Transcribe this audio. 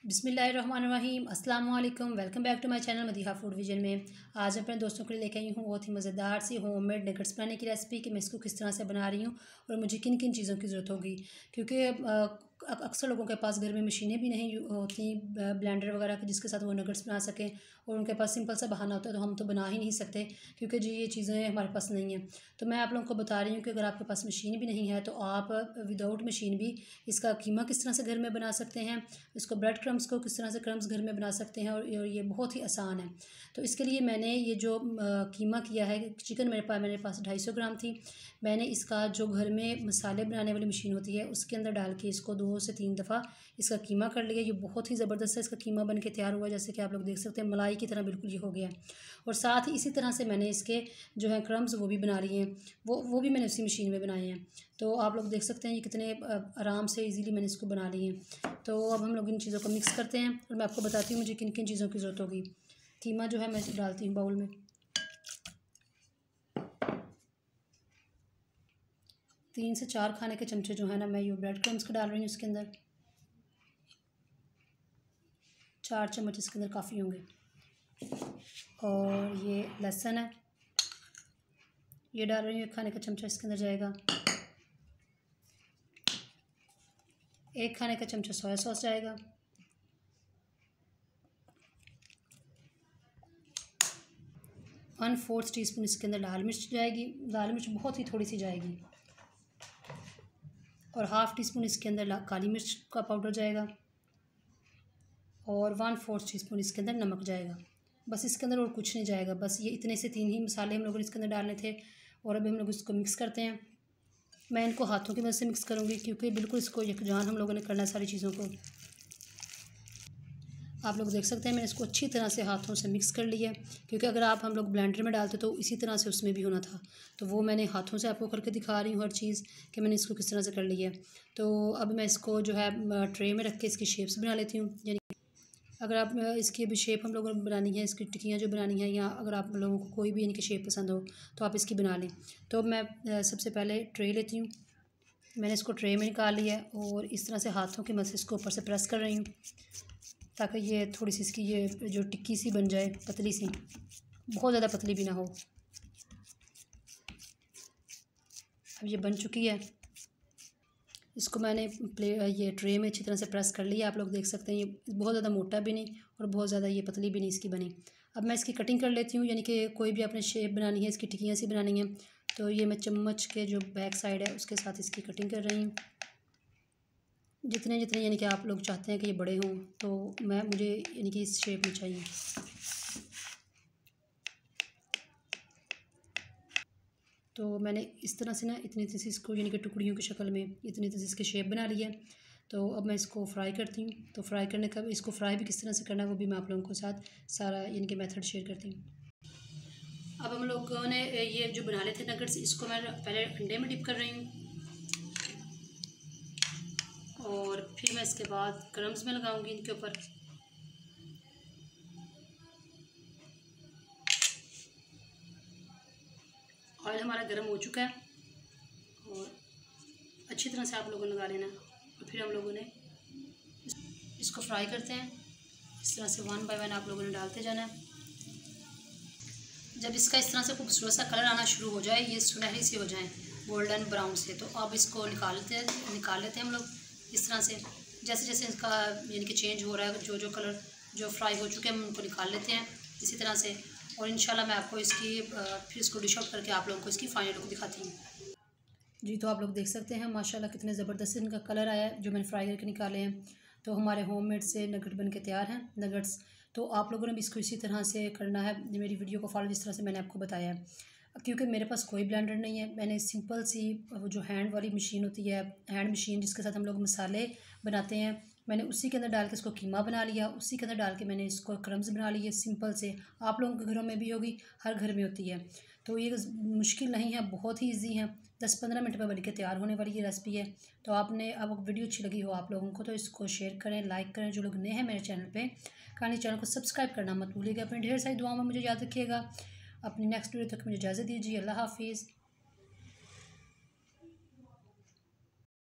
बिस्मिल्लाहिर्रहमानिर्रहीम अस्सलाम वालेकुम। Welcome back to my channel Madiha food vision में। आज अपने दोस्तों के लिए लेके आई हूँ बहुत ही मज़ेदार सी होममेड नगेट्स बनाने की रेसिपी कि मैं इसको किस तरह से बना रही हूँ और मुझे किन किन चीज़ों की ज़रूरत होगी, क्योंकि अक्सर लोगों के पास घर में मशीनें भी नहीं होती ब्लेंडर वगैरह की जिसके साथ वो नगेट्स बना सकें, और उनके पास सिंपल सा बहाना होता है तो हम तो बना ही नहीं सकते क्योंकि जी ये चीज़ें हमारे पास नहीं हैं। तो मैं आप लोगों को बता रही हूँ कि अगर आपके पास मशीन भी नहीं है तो आप विदाउट मशीन भी इसका कीमा किस तरह से घर में बना सकते हैं, इसको ब्रेड क्रम्स को किस तरह से क्रम्स घर में बना सकते हैं, और ये बहुत ही आसान है। तो इसके लिए मैंने ये जो कीमा किया है, चिकन मेरे पास 250 ग्राम थी। मैंने इसका जो घर में मसाले बनाने वाली मशीन होती है उसके अंदर डाल के इसको 2 से 3 दफ़ा इसका कीमा कर लिया। ये बहुत ही ज़बरदस्त है, इसका कीमा बन के तैयार हुआ, जैसे कि आप लोग देख सकते हैं मलाई की तरह बिल्कुल ये हो गया। और साथ ही इसी तरह से मैंने इसके जो है क्रम्स वो भी बना लिए हैं, वो भी मैंने उसी मशीन में बनाए हैं। तो आप लोग देख सकते हैं ये कितने आराम से इजीली मैंने इसको बना लिए हैं। तो अब हम लोग इन चीज़ों को मिक्स करते हैं और मैं आपको बताती हूँ मुझे किन किन चीज़ों की ज़रूरत होगी। कीमा जो है मैं डालती हूँ बाउल में। 3 से 4 खाने के चमचे जो है ना मैं ये ब्रेड क्रम्स को डाल रही हूँ इसके अंदर। 4 चम्मच इसके अंदर काफ़ी होंगे। और ये लहसुन है, ये डाल रही हूँ 1 खाने का चमचा इसके अंदर जाएगा। 1 खाने का चमचा सोया सॉस जाएगा। 1/4 टीस्पून इसके अंदर लाल मिर्च जाएगी, लाल मिर्च बहुत ही थोड़ी सी जाएगी। और 1/2 टीस्पून इसके अंदर काली मिर्च का पाउडर जाएगा। और 1/4 टीस्पून इसके अंदर नमक जाएगा। बस इसके अंदर और कुछ नहीं जाएगा, बस ये इतने से 3 ही मसाले हम लोगों ने इसके अंदर डालने थे। और अभी हम लोग इसको मिक्स करते हैं। मैं इनको हाथों की मदद से मिक्स करूँगी क्योंकि बिल्कुल इसको यकजान हम लोगों ने करना है सारी चीज़ों को। आप लोग देख सकते हैं मैंने इसको अच्छी तरह से हाथों से मिक्स कर लिया, क्योंकि अगर आप हम लोग ब्लेंडर में डालते तो इसी तरह से उसमें भी होना था। तो वो मैंने हाथों से आपको करके दिखा रही हूँ हर चीज़ कि मैंने इसको किस तरह से कर लिया है। तो अब मैं इसको जो है ट्रे में रख के इसकी शेप्स बना लेती हूँ। यानी अगर आप इसकी भी शेप हम लोगों को बनानी है, इसकी टिक्कियाँ जो बनानी है, या अगर आप लोगों को कोई भी इनकी शेप पसंद हो तो आप इसकी बना लें। तो मैं सबसे पहले ट्रे लेती हूँ। मैंने इसको ट्रे में निकाल लिया है और इस तरह से हाथों की मदद से इसको ऊपर से प्रेस कर रही हूँ ताकि ये थोड़ी सी इसकी ये जो टिक्की सी बन जाए, पतली सी, बहुत ज़्यादा पतली भी ना हो। अब ये बन चुकी है। इसको मैंने ये ट्रे में अच्छी तरह से प्रेस कर लिया। आप लोग देख सकते हैं ये बहुत ज़्यादा मोटा भी नहीं और बहुत ज़्यादा ये पतली भी नहीं इसकी बनी। अब मैं इसकी कटिंग कर लेती हूँ, यानी कि कोई भी आपने शेप बनानी है, इसकी टिक्कियाँ सी बनानी है। तो ये मैं चम्मच के जो बैक साइड है उसके साथ इसकी कटिंग कर रही हूँ। जितने जितने यानी कि आप लोग चाहते हैं कि ये बड़े हों, तो मुझे यानी कि इस शेप में चाहिए। तो मैंने इस तरह से ना इतनी सी इसको यानी कि टुकड़ियों की शक्ल में इतनी सी इसकी शेप बना ली है। तो अब मैं इसको फ्राई करती हूँ। तो फ्राई करने का इसको फ्राई भी किस तरह से करना है वो भी मैं आप लोगों के साथ सारा यानी कि मेथड शेयर करती हूँ। अब हम लोगों ने ये जो बना लेते नगेट्स, इसको मैं पहले अंडे में डिप कर रही हूँ और फिर मैं इसके बाद क्रम्स में लगाऊंगी इनके ऊपर। ऑयल हमारा गर्म हो चुका है और अच्छी तरह से आप लोगों ने लगा लेना। और फिर हम लोगों ने इसको फ्राई करते हैं। इस तरह से 1 बाय 1 आप लोगों ने डालते जाना है। जब इसका इस तरह से खूबसूरत सा कलर आना शुरू हो जाए, ये सुनहरी सी हो जाए गोल्डन ब्राउन से, तो अब इसको निकाल लेते हैं हम लोग इस तरह से। जैसे जैसे इसका यानी कि चेंज हो रहा है, जो जो कलर जो फ्राई हो चुके हैं हम उनको निकाल लेते हैं इसी तरह से। और इंशाल्लाह मैं आपको इसकी फिर इसको डिश आउट करके आप लोगों को इसकी फाइनल लुक दिखाती हूँ। जी, तो आप लोग देख सकते हैं माशाल्लाह कितने ज़बरदस्त इनका कलर आया है जो मैंने फ्राई करके निकाले हैं। तो हमारे होममेड से नगेट बन के तैयार हैं नगेट्स। तो आप लोगों ने भी इसको इसी तरह से करना है, मेरी वीडियो को फॉलो जिस तरह से मैंने आपको बताया है। क्योंकि मेरे पास कोई ब्लेंडर नहीं है, मैंने सिंपल सी वो जो हैंड वाली मशीन होती है, हैंड मशीन जिसके साथ हम लोग मसाले बनाते हैं, मैंने उसी के अंदर डाल के इसको कीमा बना लिया। उसी के अंदर डाल के मैंने इसको क्रम्स बना लिए सिंपल से। आप लोगों के घरों में भी होगी, हर घर में होती है। तो ये मुश्किल नहीं है, बहुत ही ईजी है। 10-15 मिनट में बन के तैयार होने वाली ये रेसिपी है। तो आपने अब वीडियो अच्छी लगी हो आप लोगों को तो इसको शेयर करें, लाइक करें। जो लोग नए हैं मेरे चैनल पे, कहानी चैनल को सब्सक्राइब करना मत भूलिएगा। अपनी ढेर सारी दुआओं में मुझे याद रखिएगा। अपनी नेक्स्ट वीडियो तक मुझे इजाज़त दीजिए। अल्लाह हाफिज़।